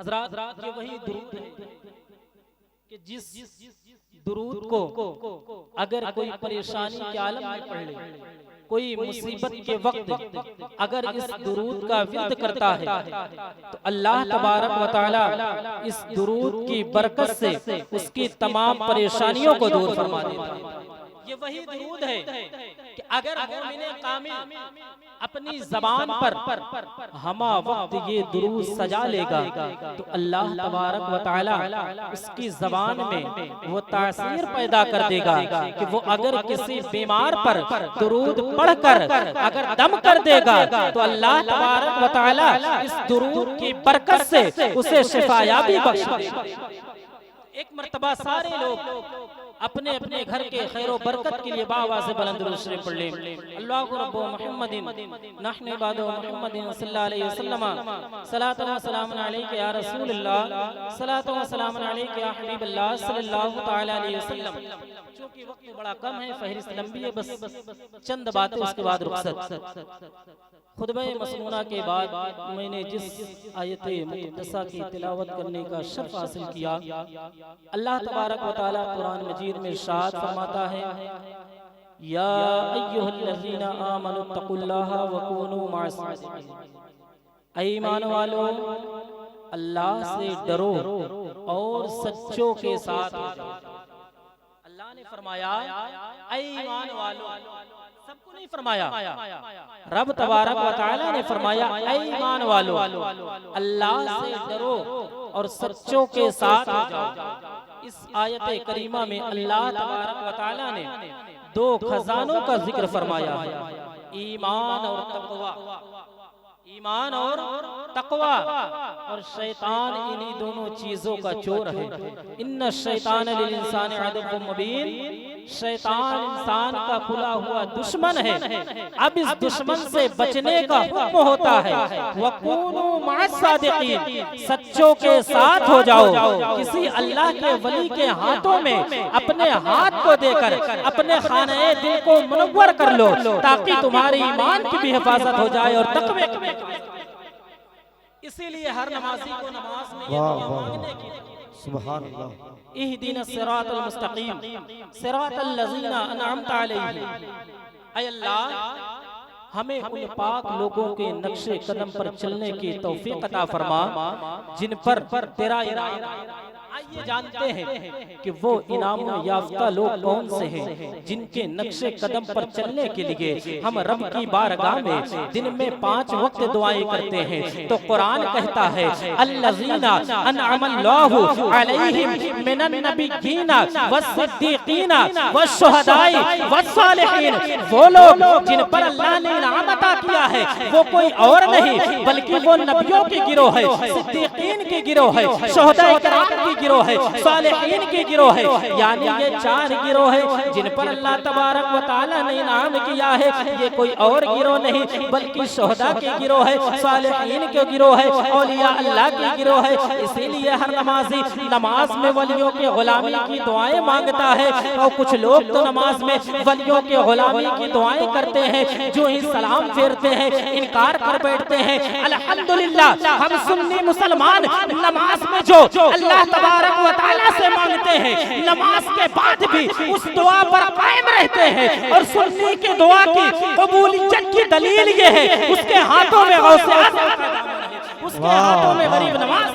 हज़रात ये वही दुरूद है कि जिस दुरूद को अगर कोई परेशानी के आलम में पढ़ ले, कोई मुसीबत के वक्त अगर इस दुरूद का विर्द करता है तो अल्लाह तबारक व तआला इस दुरूद की बरकत से उसकी तमाम परेशानियों को दूर फरमा देता है। ये वही दुरूद है कि अगर मोमिन कामिल अपनी जबान पर हमा वक्त ये दुरूद सजा लेगा तो अल्लाह तबारक व तआला उसकी जबान में वो तासीर पैदा कर देगा कि वो अगर किसी बीमार पर दुरूद पढ़कर अगर दम कर देगा तो अल्लाह तबारक व तआला इस दुरूद की बरकत से उसे शिफायाबी बख्श देगा। एक मर्तबा सारे लोग अपने अपने घर के खैरो बरकत के लिए बाआवाज़ से बुलंद दुरूद शरीफ पढ़ लें। अल्लाहु रब्बु मुहम्मदिन नहनु इबादु मुहम्मदिन सल्लल्लाहु अलैहि वसल्लम सलातु व सलामुन अलैका या रसूलल्लाह सलातु व सलामुन अलैका या हबीबल्लाह सल्लल्लाहु तआला अलैहि वसल्लम। चूंकि वक्त बड़ा कम है, फहरिस्त लंबी है, बस चंद बातें उसके बाद रुखसत। खुतबे मसनूना के बाद मैंने जिस आयत मुक़द्दसा की तिलावत करने का शर्फ हासिल किया, अल्लाह तबारक व तआला कुरान मजीद में इरशाद फरमाता है, या अय्युहल्लज़ीना आमनुत्तकुल्लाहा व कूनू मअस-सादिक़ीन। ऐ ईमान वालों, अल्लाह से डरो और सच्चों के साथ हो जाओ। अल्लाह ने फरमाया ऐ ईमान वालों, सबको नहीं फरमाया, रब तबारक व तआला ने फरमाया ऐ ईमान वालों, अल्लाह से डरो और सच्चों के साथ हो जाओ। इस आयत करीमा में अल्लाह तबारक व तआला ने दो खजानों का जिक्र फरमाया, ईमान और तक़वा। ईमान और तक़वा, और शैतान इन्हीं दोनों चीजों का चोर है। इन्ना शैतान लिल इंसानि अदुव्वुम मुबीन, शैतान इंसान का खुला हुआ दुश्मन है। अब इस दुश्मन से बचने का हुक्म होता है वकूनू मअस-सादिक़ीन, सच्चों के साथ हो जाओ। किसी अल्लाह के वली के हाथों में अपने हाथ को देकर अपने खाने दिल को मुनव्वर कर लो ताकि तुम्हारे ईमान की भी हिफाजत हो जाए और तक़वे की। इसीलिए हर नमाजी को नमाज में ये दुआ मांगने की, सुभान अल्लाह, इहदिना सिरातल मुस्तकीम सिरातल लज़ीना अनअमता अलैहिम। ऐ अल्लाह, हमें उन पाक लोगों के नक्शे कदम पर चलने की तौफीक अता फरमा जिन पर तेरा इनाम। आइए जानते हैं कि वो इनाम याफ्ता लोग कौन से हैं जिनके नक्शे कदम पर चलने के लिए हम रब की बारगाह में दिन में 5 वक्त दुआएं करते हैं। तो कुरान कहता है अल्लज़ीना अनअमल्लाहु अलैहिम मिनन नबिय्यीना वस्सिद्दीक़ीना वश्शुहदाई वस्सालिहीन। वो लोग जिन पर अल्लाह ने इनाम अता किया है वो कोई और नहीं बल्कि वो नबियों के गिरोह है, सिद्दीक़ीन के गिरोह है, शुहदाए किराम की गिरोह है, सालिहीन के गिरोह है। यानी ये 4 गिरोह है जिन पर अल्लाह तबारक व तआला ने इनाम किया है। ये कोई और गिरोह नहीं बल्कि शुहदा के गिरोह है, सालिहीन के गिरोह है, औलिया अल्लाह के गिरोह है। इसीलिए हर नमाजी नमाज में वलियों के गुलामी की दुआएं मांगता है। और कुछ लोग तो नमाज में वलियों के गुलामी की दुआएं करते हैं, जो ही सलाम फेरते हैं इनकार कर बैठते हैं। अल्हम्दुलिल्लाह, हम सुन्नी मुसलमान नमाज में जो अल्लाह तबारक व तआला से मांगते हैं नमाज के बाद भी उस दुआ पर कायम रहते हैं। और सुन्नी की दुआ की कबूलियत की दलील ये है उसके हाथों में गौसे आज़म है, उसके हाथों में गरीब नवाज।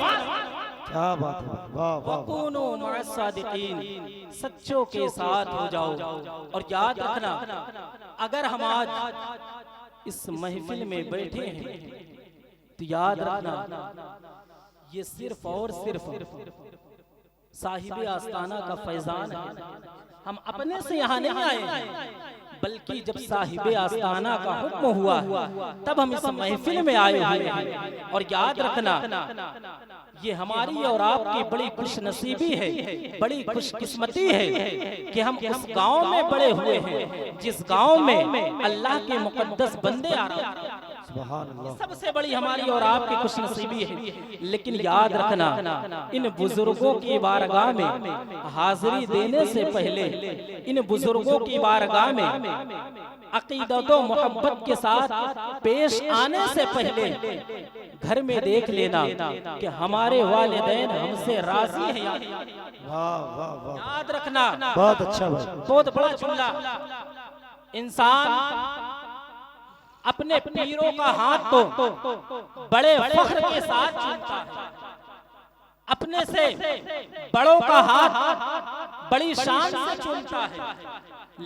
क्या बात है, वाह वाह। वकूनू मअस-सादिक़ीन, सच्चों के साथ हो जाओ। और याद रखना, अगर हम आज इस महफिल में बैठे हैं तो याद रखना ये सिर्फ और सिर्फ साहिबे आस्ताना का फैजान है। हम अपने से यहाँ नहीं आए हैं बल्कि जब साहिबे आस्ताना का हुक्म हुआ तब हम इस महफिल में आए हुए हैं। और याद रखना ये हमारी और आपकी बड़ी खुशनसीबी है, बड़ी खुशकिस्मती है कि हम उस गांव में बड़े हुए हैं जिस गांव में अल्लाह के मुकद्दस बंदे आ रहे हैं। सबसे बड़ी हमारी और आपकी खुशनसीबी है। लेकिन याद रखना, इन बुजुर्गों की बारगाह में हाजिरी देने से पहले, इन बुजुर्गों की बारगाह में अकीदत और मोहब्बत के साथ पेश आने से पहले घर में देख लेना कि हमारे वालिदैन हमसे राजी हैं। वाह वाह वाह, याद रखना, बहुत अच्छा भाई, बहुत बड़ा जुमला। इंसान अपने पीरों का हाथ तो बड़े फख्र के साथ चूमता है, अपने से बड़ों का हाथ बड़ी शान से चूमता है,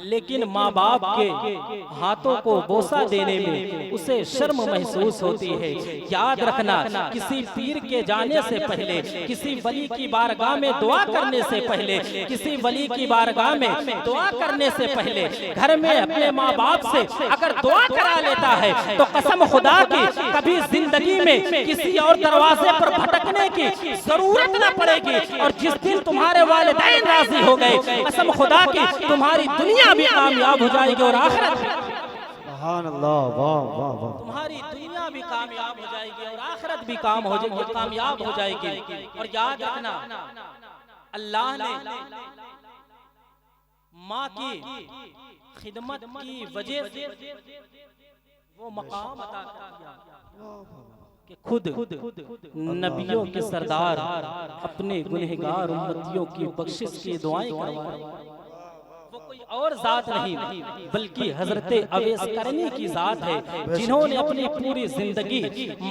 लेकिन माँ बाप के हाथों को बोसा देने में उसे शर्म महसूस होती है। याद रखना, किसी पीर के जाने से पहले, किसी वली की बारगाह में दुआ करने से पहले, किसी वली की बारगाह में दुआ करने से पहले घर में अपने माँ बाप से अगर दुआ करा लेता है तो कसम खुदा की कभी जिंदगी में किसी और दरवाजे पर भटकने की जरूरत न पड़ेगी। और जिस दिन तुम्हारे वालिदैन राजी हो गए, कसम खुदा की तुम्हारी दुनिया भी कामयाब हो जाएगी और आखिरत भी। सुभान अल्लाह, वाह वाह वाह, तुम्हारी दुनिया भी कामयाब हो जाएगी और आखिरत भी काम हो जाएगी, कामयाब हो जाएगी। और याद रखना, अल्लाह ने माँ की खिदमत की वजह से वो मकाम अता कर दिया कि खुद नबियों के सरदार अपने गुनहगार उम्मतियों की बख्शिश की दुआएं करवाए। वो कोई और जात नहीं बल्कि हजरत अवैस करनी की जात है, जिन्होंने अपनी पूरी जिंदगी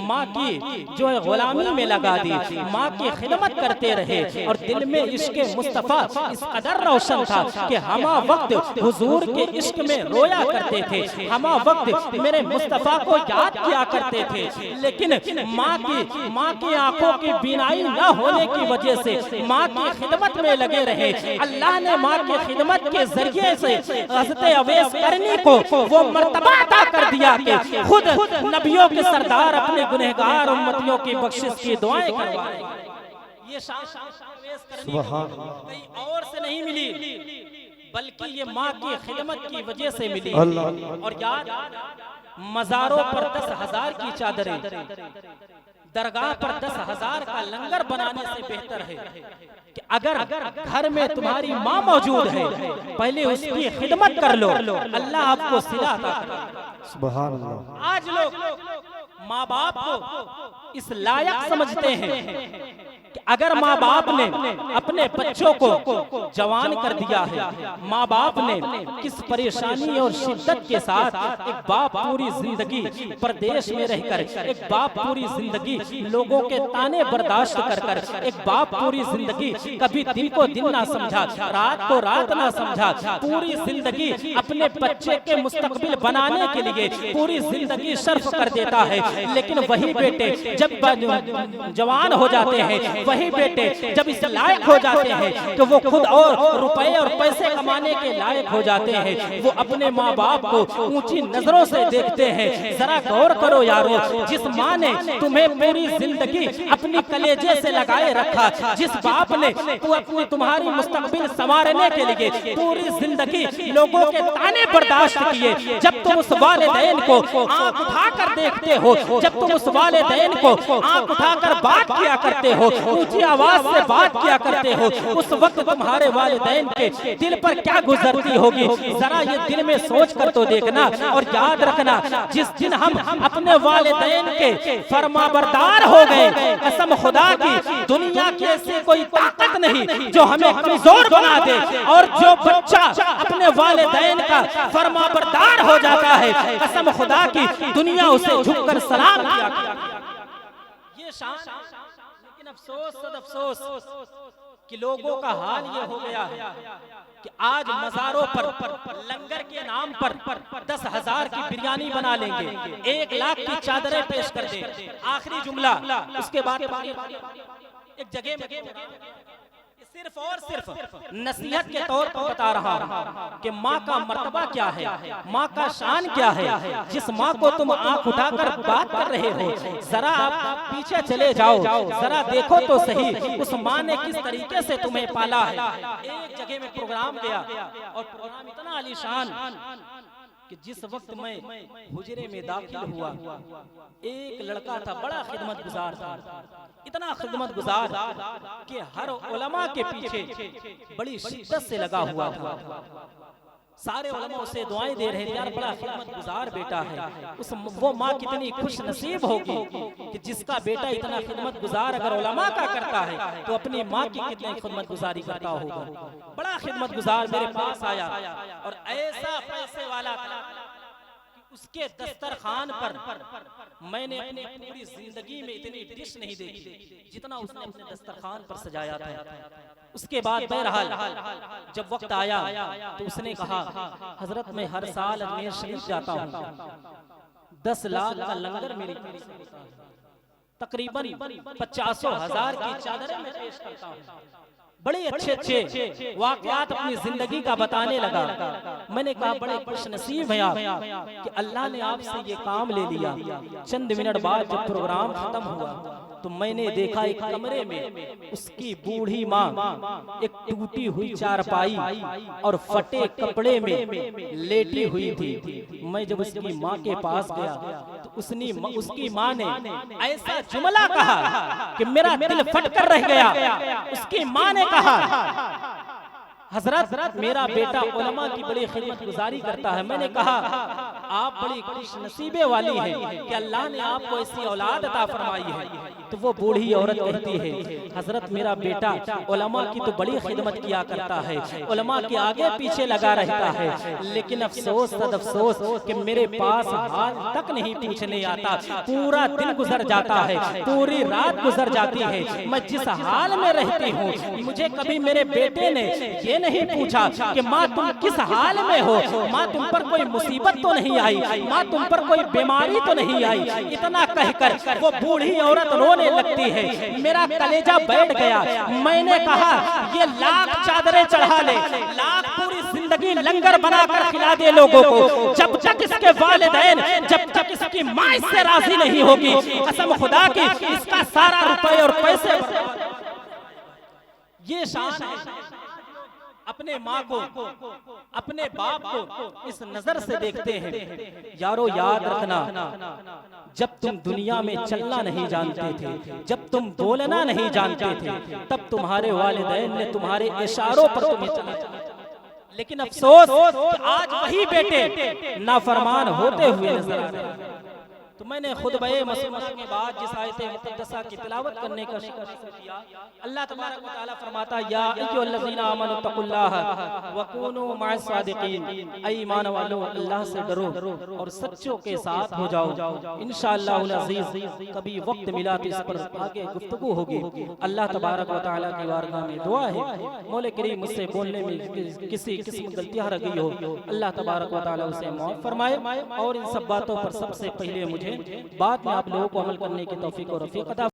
माँ की जो है गुलामी में लगा दी, माँ की खिदमत करते रहे और दिल में इश्क मुस्तफ़ा इस कदर रोशन था कि हमा वक्त हुजूर के इश्क में रोया करते थे, हमा वक्त मेरे मुस्तफ़ा को याद किया करते थे। लेकिन माँ की आंखों की बीनाई न होने की वजह से माँ की खिदमत में लगे रहे। अल्लाह ने माँ की खिदमत के जरिए से हज़रत अवैस करनी को वो मर्तबा अता कर दिया कि खुद नबियों के सरदार अपने गुनहगार उम्मतियों की बख्शिश की दुआएं करवाए। ये शान अवैस करनी को कहीं और से नहीं मिली बल्कि ये माँ की खिदमत की वजह से मिली। और याद, मज़ारों पर 10,000 की चादरें, दरगाह पर 10,000 का लंगर बनाने से बेहतर है कि अगर घर में तुम्हारी माँ मौजूद है पहले उसकी खिदमत कर लो, अल्लाह आपको सिला अता करेगा। सुभान अल्लाह। आज लोग माँ बाप को इस लायक समझते हैं कि अगर माँ बाप ने अपने बच्चों को जवान कर दिया है, माँ बाप ने किस परेशानी और शिद्दत के साथ एक बाप पूरी जिंदगी परदेश में रहकर, एक बाप पूरी जिंदगी लोगों के ताने बर्दाश्त कर कर, एक बाप पूरी जिंदगी कभी दिन को दिन ना समझा, रात को रात ना समझा, पूरी जिंदगी अपने बच्चे के मुस्तकबिल बनाने के लिए पूरी जिंदगी सर्फ कर देता है। लेकिन वही बेटे जब जवान हो जाते हैं, वही बेटे जब इस लायक हो जाते हैं कि वो खुद और रुपए और पैसे कमाने के लायक हो जाते हैं, वो अपने माँ बाप को ऊंची नजरों से देखते हैं। जरा गौर करो यारो, जिस माँ ने तुम्हें पूरी जिंदगी अपनी कलेजे से लगाए रखा, जिस बाप ने अपनी तुम्हारी मुस्तकबिल संवारने के लिए पूरी जिंदगी लोगों के ताने बर्दाश्त किए, जब तुम उस वालिदैन को आंख उठाकर देखते हो, जब तुम उस वालिदैन को आंख उठाकर बात किया करते हो, ऊंची आवाज से बात किया करते हो, उस वक्त तुम्हारे वालिदैन के दिल पर क्या गुजरती होगी, जरा ये दिल में सोच कर तो देखना। और याद रखना, जिस दिन हम अपने वालिदैन के फरमाबरदार हो गए, कसम खुदा की दुनिया की ऐसी कोई ताकत नहीं जो हमें कमजोर बना दे। और जो बच्चा अपने वालिदैन का फरमाबरदार हो जाता है, कसम खुदा की दुनिया उसे झुककर सलाम किया करती है। ये शान। लेकिन अफसोस सद अफसोस कि लोगों का हाल ये हो गया कि आज मज़ारों पर लंगर के नाम पर 10,000 की बिरयानी बना लेंगे, 1 लाख की चादरें पेश कर दें। आखिरी जुमला, उसके बाद एक जगह में सिर्फ और सिर्फ नसीहत के तौर पर बता रहा हूं कि माँ का मर्तबा क्या है, माँ का शान क्या है। जिस माँ को तुम आंख उठाकर बात कर रहे हो, जरा आप पीछे चले जाओ, जरा देखो तो सही उस माँ ने किस तरीके से तुम्हें पाला है। एक जगह में प्रोग्राम गया और प्रोग्राम इतना आलीशान कि जिस वक्त मैं हुजरे में दाखिल हुआ, एक लड़का था, बड़ा खिदमत गुजार था, इतना खिदमत गुजार कि हर उलमा के पीछे बड़ी शिद्दत से लगा हुआ था। सारे उलमा उसे दुआएं दे रहे थे, यार बड़ा खिदमत गुजार बेटा है। वो माँ कितनी खुश नसीब होगी कि जिसका बेटा इतना खिदमत गुजार अगर उलमा का करता है तो अपनी माँ की कितनी खिदमत गुजारी करता होगा। बड़ा खिदमत गुजार मेरे पास आया और ऐसा पैसे वाला था कि उसके दस्तरखान पर मैंने अपनी पूरी जिंदगी में इतनी डिश नहीं देखी जितना उसने अपने दस्तरखान पर सजाया था। उसके बाद बहरहाल जब वक्त आया तो उसने कहा, हजरत मैं हर साल अजमेर शरीफ जाता हूँ, 10 लाख का लंगर मेरी तकरीबन 50,000 की चादरें मैं पेश करता हूँ। बड़े अच्छे अच्छे वाक़यात अपनी जिंदगी का बताने लगा। मैंने कहा बड़े खुश नसीब हैं आप कि अल्लाह ने आपसे ये काम ले लिया। चंद मिनट बाद जब प्रोग्राम खत्म हुआ तो मैंने देखा एक कमरे में उसकी बूढ़ी माँ एक टूटी हुई चारपाई और फटे कपड़े में लेटी हुई थी। मैं जब उसकी माँ के पास गया तो उसकी माँ ने ऐसा जुमला कहा कि मेरा दिल फट कर रह गया। उसकी माँ ने कहा, हजरत मेरा बेटा उलमा की बड़ी खिदमत गुजारी करता है। मैंने कहा आप बड़ी खुश नसीबे वाली हैं कि अल्लाह ने आपको ऐसी औलाद अता फरमाई है। तो वो बूढ़ी औरत कहती है, हजरत मेरा बेटा उलमा की तो बड़ी खिदमत किया करता है, उलमा के आगे पीछे लगा रहता है, लेकिन अफसोस सद अफसोस कि मेरे पास हाल तक नहीं पूछने आता। पूरा दिन गुजर जाता है, पूरी रात गुजर जाती है, मैं जिस हाल में रहती हूँ मुझे कभी मेरे बेटे ने ये नहीं पूछा कि माँ तुम किस हाल में हो, माँ तुम पर कोई मुसीबत तो नहीं आई, माँ तुम पर कोई बीमारी तो नहीं आई। इतना कहकर वो बूढ़ी औरत रोने लगती है। मेरा कलेजा बैठ गया। मैंने कहा ये लाख चादरें चढ़ा ले, लाख पूरी जिंदगी लंगर बनाकर खिला दे लोगों को, जब तक इसके वालिदैन, जब तक इसकी माँ इससे राजी नहीं होगी, कसम खुदा की इसका सारा रुपए और पैसे। ये शान है। अपने माँ को, अपने बाप को इस नजर से देखते हैं। यारो याद रखना, जब तुम दुनिया में चलना नहीं जानते थे, जब तुम बोलना नहीं जानते थे, तब तुम्हारे वालिदैन ने तुम्हारे इशारों पर तुम्हें चला। लेकिन अफसोस कि आज वही बेटे नाफरमान होते हुए नजर आ रहे हैं। तो मैंने खुतबे मसमस के बाद जिस आयत मुक़द्दसा की तिलावत करने का किया, अल्लाह तबारक व तआला फरमाता, या अय्युहल्लज़ीना आमनु तक़ुल्लाह व कूनू मअस सादिक़ीन, ऐ ईमान वालो अल्लाह से डरो और सच्चों के साथ हो जाओ। इंशाअल्लाहुल अज़ीज़ कभी वक्त मिला तो इस पर आगे गुफ्तगू होगी। अल्लाह तबारक व तआला की बारगाह में दुआ है, मौला करीम मुझसे बोलने में किसी किस्म गलतियां रह गई हो, अल्लाह तबारक व तआला उसे माफ फरमाए। और इन सब बातों पर सबसे पहले मुझे बाद में आप लोगों को अमल करने की तौफीक और रफ़ीक अता